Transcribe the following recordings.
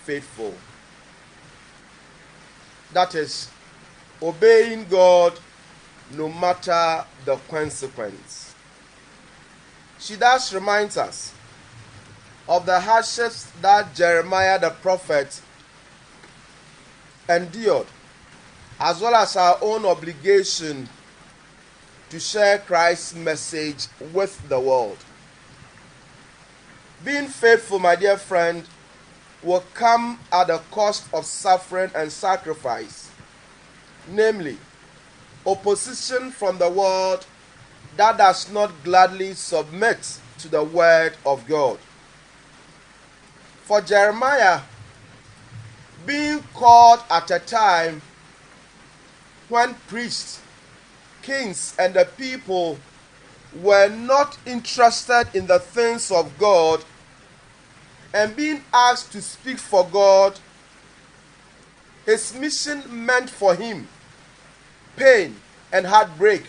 faithful. That is, obeying God no matter the consequence. She thus reminds us of the hardships that Jeremiah the prophet endured, as well as our own obligation to share Christ's message with the world. Being faithful, my dear friend, will come at the cost of suffering and sacrifice, namely, opposition from the world that does not gladly submit to the word of God. For Jeremiah, being called at a time when priests, kings, and the people were not interested in the things of God, and being asked to speak for God, his mission meant for him pain and heartbreak.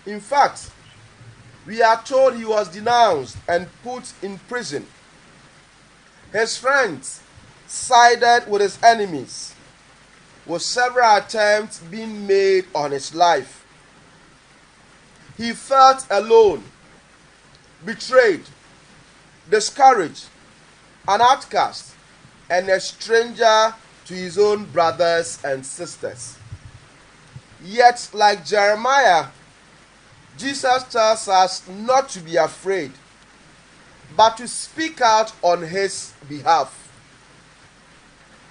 In fact, we are told he was denounced and put in prison. His friends sided with his enemies, with several attempts being made on his life. He felt alone, betrayed, discouraged, an outcast, and a stranger to his own brothers and sisters. Yet, like Jeremiah, Jesus tells us not to be afraid, but to speak out on his behalf.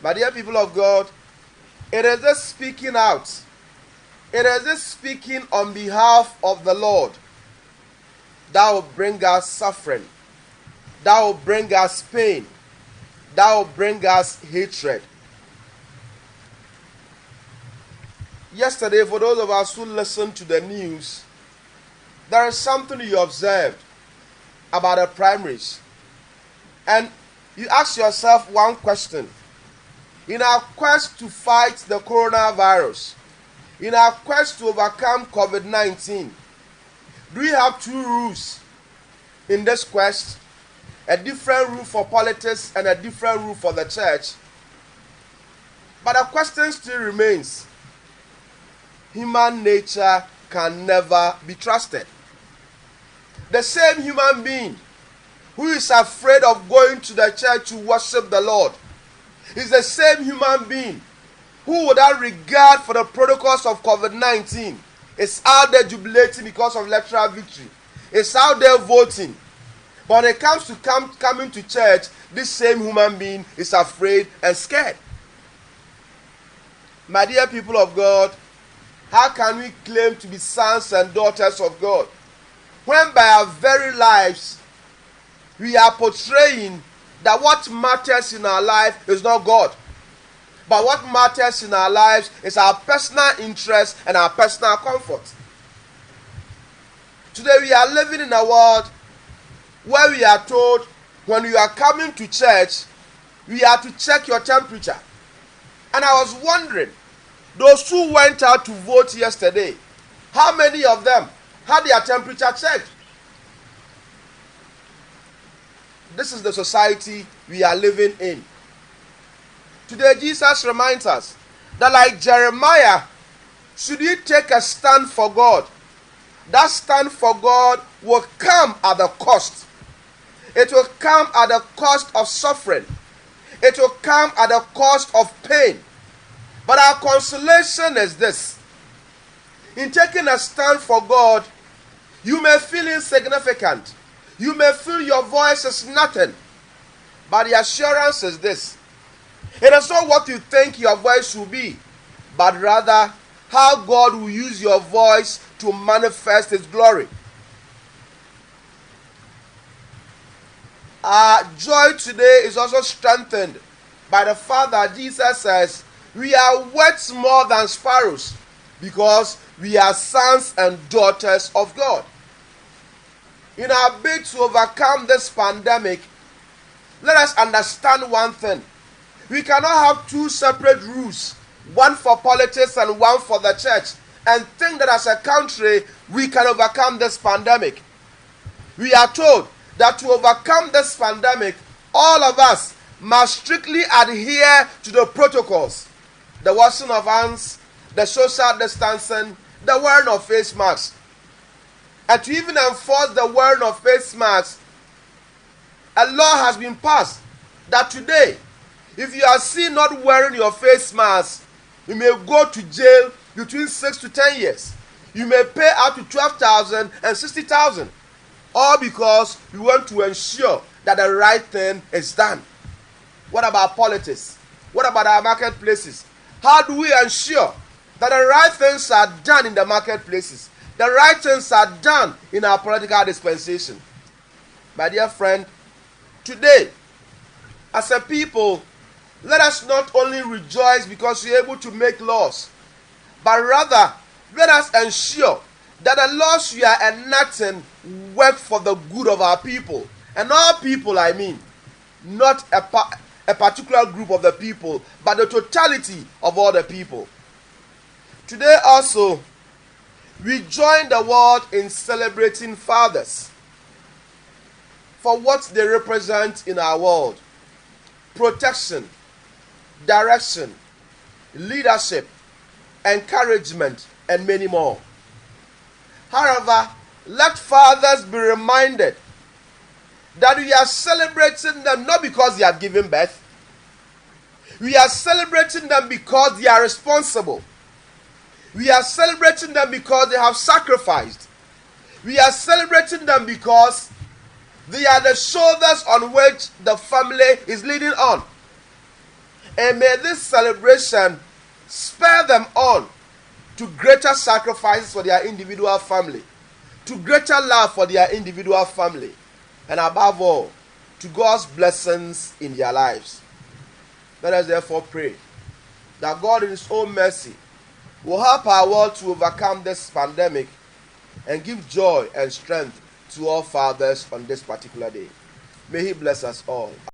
My dear people of God, it is this speaking out, it is this speaking on behalf of the Lord that will bring us suffering, that will bring us pain, that will bring us hatred. Yesterday, for those of us who listened to the news, there is something you observed about the primaries. And you ask yourself one question. In our quest to fight the coronavirus, in our quest to overcome COVID-19, do we have two rules in this quest? A different rule for politics and a different rule for the church. But the question still remains. Human nature can never be trusted. The same human being who is afraid of going to the church to worship the Lord is the same human being who, without regard for the protocols of COVID-19, is out there jubilating because of electoral victory, is out there voting. But when it comes to coming to church, this same human being is afraid and scared. My dear people of God, how can we claim to be sons and daughters of God when by our very lives we are portraying that what matters in our life is not God, but what matters in our lives is our personal interest and our personal comfort? Today we are living in a world where we are told when you are coming to church, we are to check your temperature. And I was wondering, those who went out to vote yesterday, how many of them had their temperature checked? This is the society we are living in. Today, Jesus reminds us that, like Jeremiah, should we take a stand for God, that stand for God will come at the cost. It will come at the cost of suffering. It will come at the cost of pain. But our consolation is this. In taking a stand for God, you may feel insignificant. You may feel your voice is nothing. But the assurance is this. It is not what you think your voice will be, but rather how God will use your voice to manifest His glory. Our joy today is also strengthened by the fact that Jesus says, we are worth more than sparrows because we are sons and daughters of God. In our bid to overcome this pandemic, let us understand one thing. We cannot have two separate rules, one for politics and one for the church, and think that as a country we can overcome this pandemic. We are told that to overcome this pandemic, all of us must strictly adhere to the protocols, the washing of hands, the social distancing, the wearing of face masks. And to even enforce the wearing of face masks, a law has been passed that today, if you are seen not wearing your face mask, you may go to jail between 6 to 10 years. You may pay up to 12,000 and 60,000. All because we want to ensure that the right thing is done. What about politics? What about our marketplaces? How do we ensure that the right things are done in the marketplaces? The right things are done in our political dispensation. My dear friend, today, as a people, let us not only rejoice because we are able to make laws, but rather let us ensure that the laws we are enacting work for the good of our people. And all people, I mean, not a particular group of the people, but the totality of all the people. Today also, we join the world in celebrating fathers for what they represent in our world: protection, direction, leadership, encouragement, and many more. However, let fathers be reminded that we are celebrating them not because they have given birth. We are celebrating them because they are responsible. We are celebrating them because they have sacrificed. We are celebrating them because they are the shoulders on which the family is leaning on. And may this celebration spur them on to greater sacrifices for their individual family, to greater love for their individual family, and above all, to God's blessings in their lives. Let us therefore pray that God in His own mercy will help our world to overcome this pandemic and give joy and strength to all fathers on this particular day. May He bless us all.